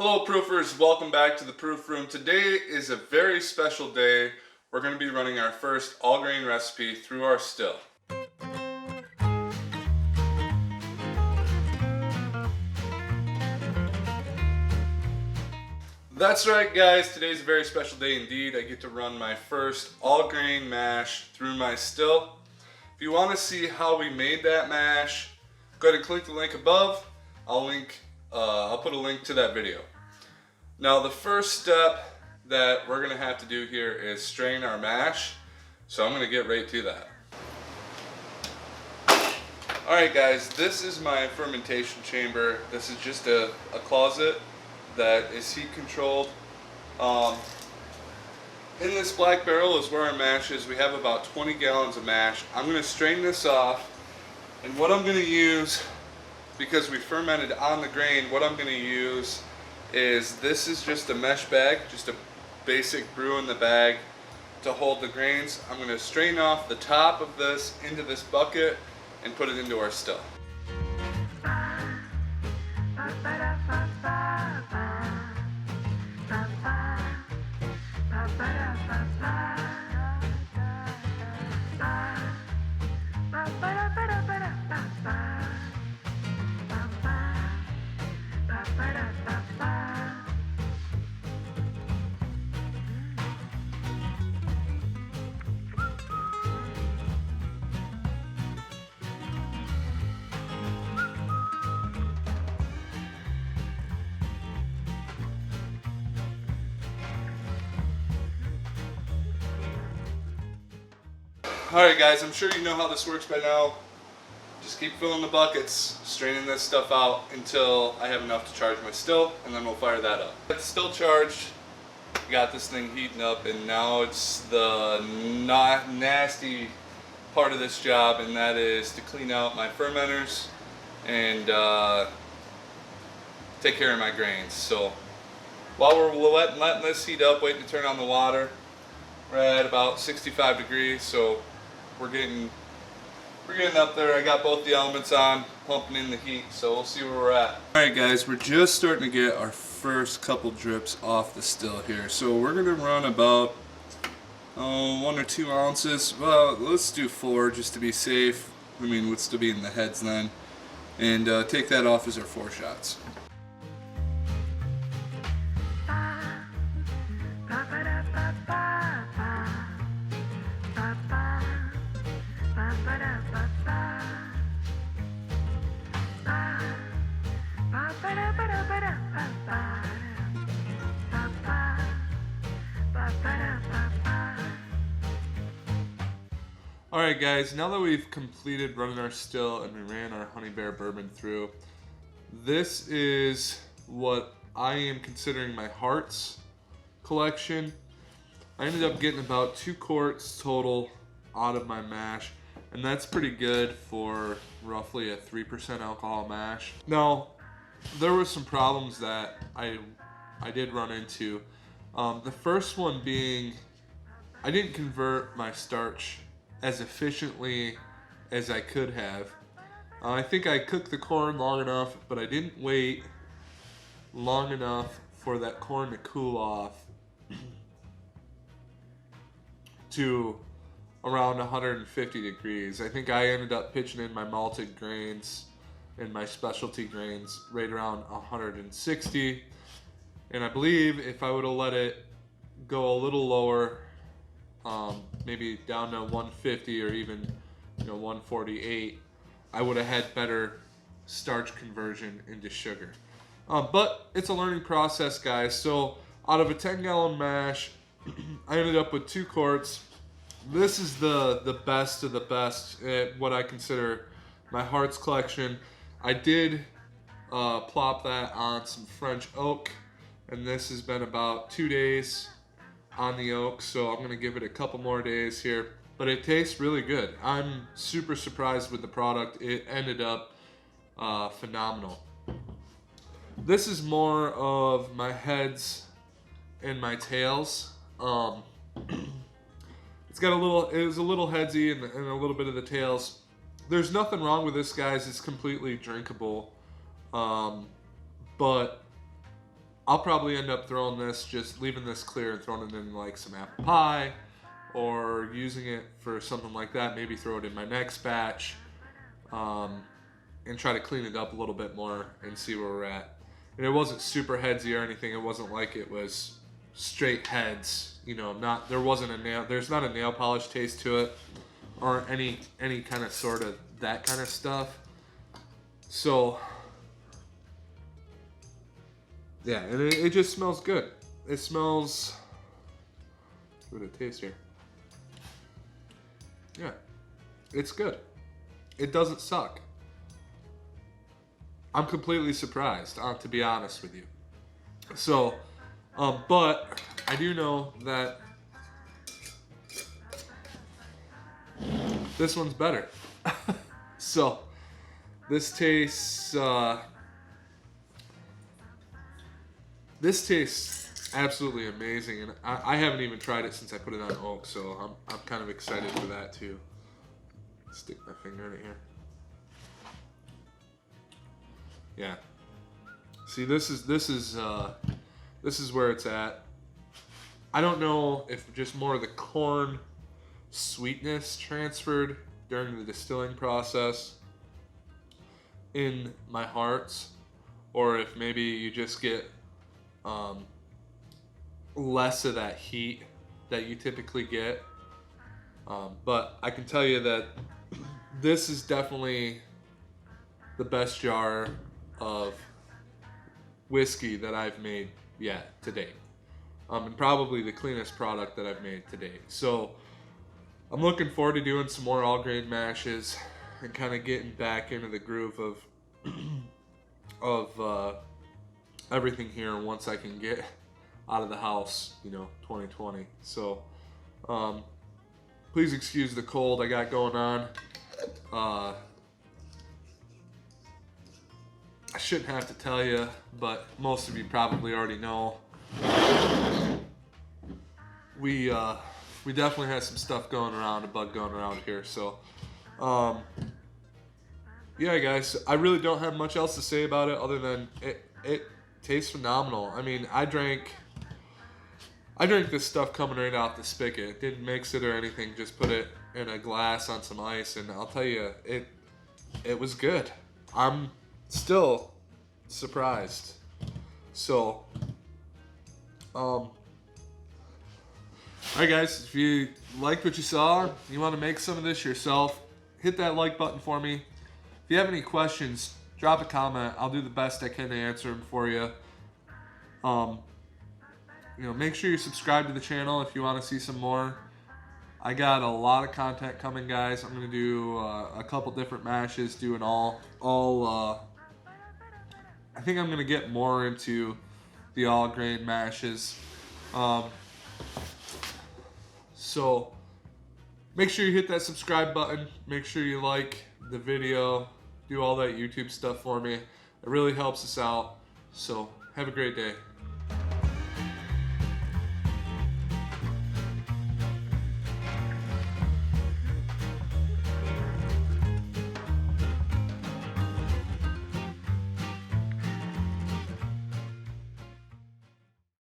Hello proofers, welcome back to the proof room. Today is a very special day. We're going to be running our first all grain recipe through our still. That's right guys, today's a very special day indeed. I get to run my first all grain mash through my still. If you want to see how we made that mash, go ahead and click the link above. I'll put a link to that video. Now the first step that we're going to have to do here is strain our mash. So I'm going to get right to that. Alright guys, this is my fermentation chamber. This is just a closet that is heat controlled. In this black barrel is where our mash is. We have about 20 gallons of mash. I'm going to strain this off, and what I'm going to use, because we fermented on the grain, what I'm going to use is, this is just a mesh bag, just a basic brew in the bag to hold the grains. I'm going to strain off the top of this into this bucket and put it into our still. Alright guys, I'm sure you know how this works by now. Just keep filling the buckets, straining this stuff out until I have enough to charge my still, and then we'll fire that up. It's still charged, got this thing heating up, and now it's the nasty part of this job, and that is to clean out my fermenters and take care of my grains. So while we're letting this heat up, waiting to turn on the water, we're at about 65 degrees, so we're getting up there. I got both the elements on, pumping in the heat, so we'll see where we're at. Alright guys, we're just starting to get our first couple drips off the still here. So we're going to run about 1 or 2 ounces. Well, let's do 4 just to be safe. I mean, we'd still be in the heads then. And take that off as our 4 shots. Alright guys, now that we've completed running our still and we ran our Honey Bear Bourbon through, this is what I am considering my hearts collection. I ended up getting about 2 quarts total out of my mash, and that's pretty good for roughly a 3% alcohol mash. Now, there were some problems that I did run into. The first one being, I didn't convert my starch as efficiently as I could have. I think I cooked the corn long enough, but I didn't wait long enough for that corn to cool off to around 150 degrees. I think I ended up pitching in my malted grains and my specialty grains right around 160. And I believe if I would have let it go a little lower, maybe down to 150 or even 148, I would have had better starch conversion into sugar. But it's a learning process, guys. So out of a 10-gallon mash, I ended up with 2 quarts. This is the best of the best at what I consider my hearts collection. I did plop that on some French oak, and this has been about 2 days on the oak, so I'm going to give it a couple more days here. But it tastes really good. I'm super surprised with the product. It ended up phenomenal. This is more of my heads and my tails. It was a little headsy and a little bit of the tails. There's nothing wrong with this, guys. It's completely drinkable. But I'll probably end up throwing this, just leaving this clear and throwing it in like some apple pie, or using it for something like that. Maybe throw it in my next batch, and try to clean it up a little bit more and see where we're at. And it wasn't super headsy or anything. It wasn't like it was straight heads. You know, there's not a nail polish taste to it, or any kind of sort of that kind of stuff. So yeah, and it just smells good. It smells. What it taste here? Yeah, it's good. It doesn't suck. I'm completely surprised, to be honest with you. So, but I do know that this one's better. So, this tastes absolutely amazing, and I haven't even tried it since I put it on oak, so I'm kind of excited for that too. Stick my finger in it here. Yeah. See, this is where it's at. I don't know if just more of the corn sweetness transferred during the distilling process in my hearts, or if maybe you just get less of that heat that you typically get. But I can tell you that this is definitely the best jar of whiskey that I've made yet to date. And probably the cleanest product that I've made to date. So I'm looking forward to doing some more all grain mashes and kind of getting back into the groove of everything here once I can get out of the house, 2020. So please excuse the cold I got going on. I shouldn't have to tell you, but most of you probably already know. We definitely had some stuff going around, a bug going around here. So, yeah, guys, I really don't have much else to say about it other than it tastes phenomenal. I mean, I drank this stuff coming right out the spigot. Didn't mix it or anything. Just put it in a glass on some ice, and I'll tell you, it was good. I'm still surprised. So, alright guys, if you liked what you saw, you want to make some of this yourself, hit that like button for me. If you have any questions, drop a comment. I'll do the best I can to answer them for you. Make sure you subscribe to the channel if you want to see some more. I got a lot of content coming, guys. I'm going to do a couple different mashes, doing all I think I'm going to get more into the all grain mashes. So make sure you hit that subscribe button. Make sure you like the video. Do all that YouTube stuff for me. It really helps us out. So have a great day.